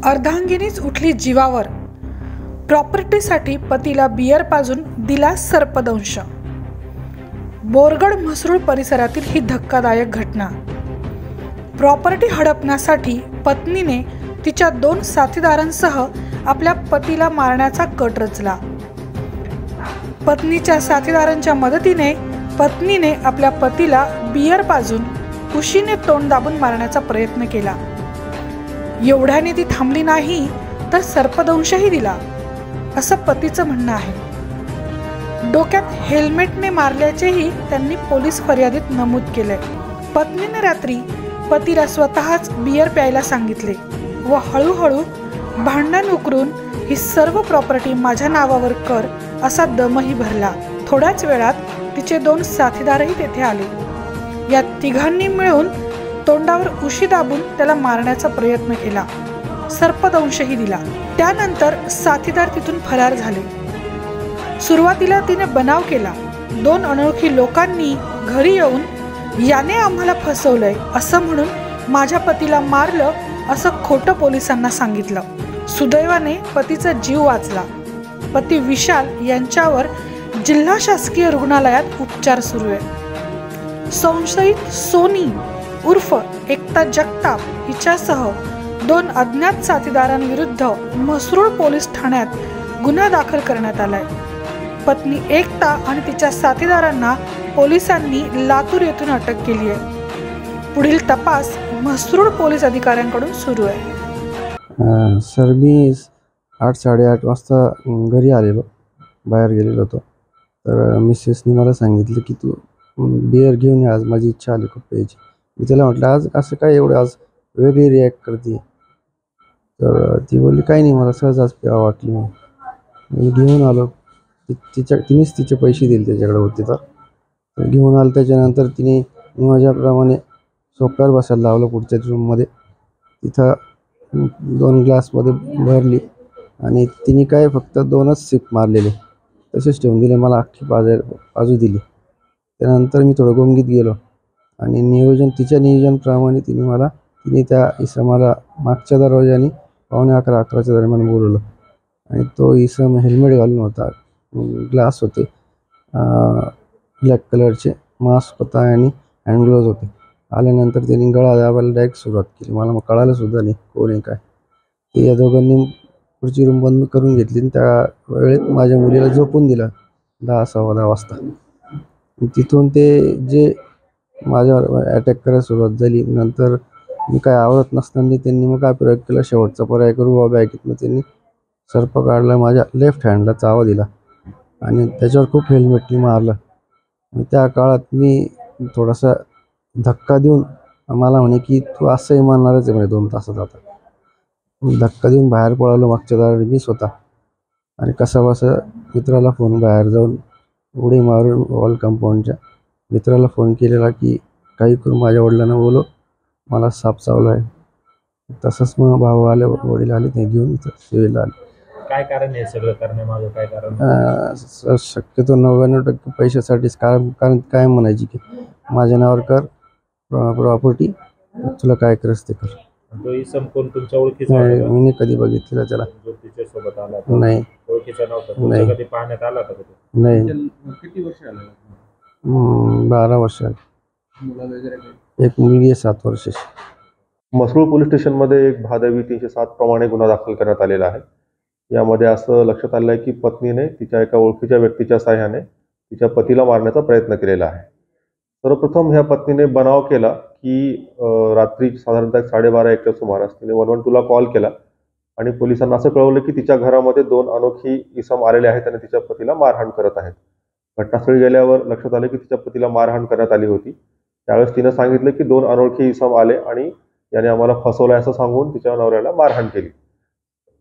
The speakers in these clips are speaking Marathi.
अर्धांगिनीच उठली जीवावर. प्रॉपर्टीसाठी पतीला बियर पाजून दिला सर्पदंश. बोरगड म्हसरूळ परिसरातील ही धक्कादायक घटना. प्रॉपर्टी हडपण्यासाठी पत्नीने तिच्या 2 साथीदारांसह आपल्या पतीला मारण्याचा कट रचला. पत्नीच्या साथीदारांच्या मदतीने पत्नीने आपल्या पतीला बियर पाजून कुशीने तोंड दाबून मारण्याचा प्रयत्न केला. एवढ्याने ती थांबली नाही तर सर्पदंशही दिला, असं पतीचं म्हणणं आहे. डोक्यात हेल्मेटने मारल्याचेही त्यांनी पोलीस फर्यादीत नमूद केलंय. पत्नीने रात्री पतीला स्वतःच बियर प्यायला सांगितले व हळूहळू भांडण उकरून ही सर्व प्रॉपर्टी माझ्या नावावर कर असा दमही भरला. थोड्याच वेळात तिचे 2 साथीदारही तेथे आले. या तिघांनी मिळून तोंडावर उशी दाबून त्याला मारण्याचा प्रयत्न केला. सर्पदंशही दिला. त्यानंतर साथीदार तिथून फरार झाले. सुरुवातीला तिने बनाव केला. 2 अनोळखी लोकांनी घरी येऊन याने आम्हाला फसवलंय असं म्हणून माझ्या पतीला मारलं असं खोटं पोलिसांना सांगितलं. सुदैवाने पतीचा जीव वाचला. पती विशाल यांच्यावर जिल्हा शासकीय रुग्णालयात उपचार सुरू आहे. संशयित सोनी उर्फ एकता जगताप हिच्यासह 2 अज्ञात साथीदारांविरुद्ध म्हसरूळ पोलीस ठाण्यात गुन्हा दाखल करण्यात आलाय. पत्नी एकता आणि तिच्या साथीदारांना पोलिसांनी लातूर येथून अटक केली आहे. पुढील तपास म्हसरूळ पोलीस अधिकाऱ्यांकडून सुरू आहे. सर मी 8-8:30 वाजता घरी आलेलो, बाहेर गेलेलो होतो. तर मिसेसनी मला सांगितलं की तू बिअर घेऊन ये, आज माझी इच्छा आली खूप प्यायची. मी त्याला म्हटलं आज असं काय एवढं आज वेगळी रिॲक्ट करते. तर ती बोलली काही नाही, मला सहज आज प्यावं वाटली. मी घेऊन आलो. तिनेच तिचे पैसे दिले त्याच्याकडे होते. तर घेऊन आलं. त्याच्यानंतर तिने माझ्याप्रमाणे सोफ्यावर बसायला लावलं पुढच्या रूममध्ये. तिथं 2 ग्लासमध्ये भरली आणि तिने काय फक्त 2च सिप मारलेले, तसेच ठेवून दिले. मला अख्खी बाजू दिली. त्यानंतर मी थोडं गोंगीत गेलो आणि तिच्या नियोजनप्रमाणे तिने त्या इसमाला मागच्या दरवाजाने 11:45-11च्या दरम्यान बोलवलं आणि तो इसम हेल्मेट घालून होता, ग्लास होते, ब्लॅक कलरचे, मास्क होता आणि हँड ग्लोव्ज होते. आल्यानंतर त्यांनी गळा दाबायला डायरेक्ट सुरुवात केली. मला मग कळालं सुद्धा नाही कोण आहे काय. ते या दोघांनी पुढची रूम बंद करून घेतली आणि त्या वेळेत माझ्या मुलीला झोपून दिलं 10-10:15 वाजता. तिथून ते जे माझ्यावर अटॅक करायला सुरुवात झाली. नंतर मी काय आवरत नसताना त्यांनी मग काय प्रयोग केला, शेवटचा पर्याय करू बॅगेतनं त्यांनी सर्प काढला, माझ्या लेफ्ट हँडला चावा दिला आणि त्याच्यावर खूप हेल्मेटनी मारलं. त्या काळात मी थोडासा धक्का देऊन मला म्हणे की तू असंही मारणारच आहे म्हणे 2 तासात. आता धक्का देऊन बाहेर पळालो मागच्या दाराने मी स्वतः आणि कसाबसा मित्राला फोन, बाहेर जाऊन उडी मारून वॉल कंपाऊंडच्या मित्राला फोन केलेला की काही करून माझ्या वडिलांना बोलो, मला साप चावला आहे. तसंच मग भाऊ आले, वडील आले, ते घेऊन इथं सिव्हिलला आले. काय कारण आहे सगळं करण्यामागं, काय कारण? शक्यतो 99% पैशासाठीच. कारण काय म्हणायची की माझ्या नावावर कर प्रॉपर्टी, तुला काय करायचं ते कर. तो इसम कोण तुमच्या ओळखीचा? मी नाही कधी बघितलेला त्याला. तिच्यासोबत आला नाही, ओळखीचा नव्हता. कधी पाहण्यात आला का? नाही. किती वर्ष आलं? 12 वर्ष. मुलं वगैरे? एक मुलगी आहे 7 वर्षाची. म्हसरूळ पोलीस स्टेशनमध्ये एक भादवी 307 प्रमाणे गुन्हा दाखल करण्यात आलेला आहे. यामध्ये असं लक्षात आलं आहे की पत्नीने तिच्या एका ओळखीच्या व्यक्तीच्या साहाय्याने तिच्या पतीला मारण्याचा प्रयत्न केलेला आहे. सर्वप्रथम ह्या पत्नीने बनाव केला की रात्री साधारणतः 12:30-1च्या सुमारास तिने 112ला कॉल केला आणि पोलिसांना असं कळवलं की तिच्या घरामध्ये 2 अनोळखी इसम आलेले आहेत आणि तिच्या पतीला मारहाण करत आहेत. घटनास्थळी गेल्यावर लक्षात आलं की तिच्या पतीला मारहाण करण्यात आली होती. त्यावेळेस तिनं सांगितलं की 2 अनोळखी इसम आले आणि याने आम्हाला फसवलं असं सांगून तिच्या नवऱ्याला मारहाण केली.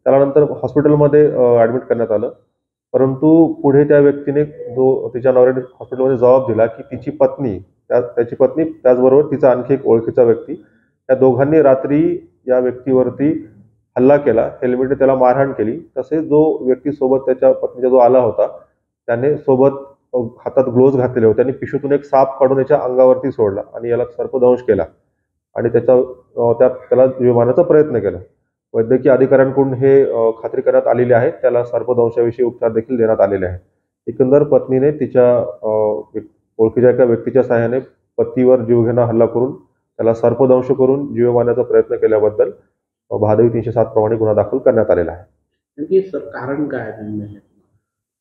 त्यानंतर हॉस्पिटलमध्ये ॲडमिट करण्यात आलं. परंतु पुढे त्या व्यक्तीने तिच्या नवऱ्याने हॉस्पिटलमध्ये जबाब दिला की त्याची पत्नी त्याचबरोबर तिचा आणखी एक ओळखीचा व्यक्ती, या दोघांनी रात्री या व्यक्तीवरती हल्ला केला, हेल्मेटने त्याला मारहाण केली. तसेच जो व्यक्ती सोबत त्याच्या पत्नीचा जो आला होता त्याने सोबत हातात ग्लोव्ज घातलेले होते आणि पिशवीतून एक साप काढून याच्या अंगावरती सोडला आणि याला सर्पदंश केला आणि त्याला जीव मारण्याचा प्रयत्न केला. वैद्यकीय अधिकाऱ्यांकडून हे खात्री करण्यात आलेली आहे. त्याला सर्पदंशाविषयी उपचार देखील देण्यात आलेले आहेत. एकंदर पत्नीने तिच्या ओळखीच्या एका व्यक्तीच्या सहाय्याने पतीवर जीवघेणा हल्ला करून त्याला सर्पदंश करून जीव मारण्याचा प्रयत्न केल्याबद्दल भादवी 307 प्रमाणे गुन्हा दाखल करण्यात आलेला आहे. नेमकी कारण काय आहे?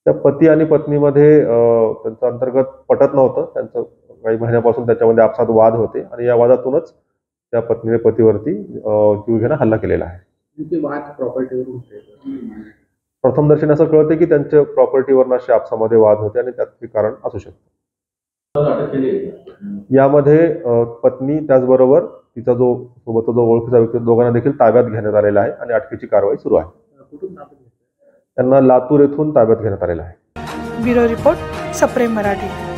त्या पती आणि पत्नीमध्ये त्यांचं अंतर्गत पटत नव्हतं. त्यांचं काही महिन्यापासून त्याच्यामध्ये आपसात वाद होते आणि या वादातूनच त्या पत्नीने पतीवरती जीवघेणा हल्ला केलेला आहे. नेमकी वाद प्रॉपर्टीवरून प्रथमदर्शनी असं कळते की त्यांच्या प्रॉपर्टीवर असे आपसामध्ये वाद होते आणि त्याचे कारण असू शकते. यामध्ये पत्नी त्याचबरोबर तिचा जो सोबतचा जो ओळखीचा व्यक्ती दोघांना देखील ताब्यात घेण्यात आलेला आहे आणि अटकेची कारवाई सुरू आहे. कुठून ताब्यात घेतलं? त्यांना लातूर येथून ताब्यात घेण्यात आलेला आहे. ब्युरो रिपोर्ट, सप्रेम मराठी.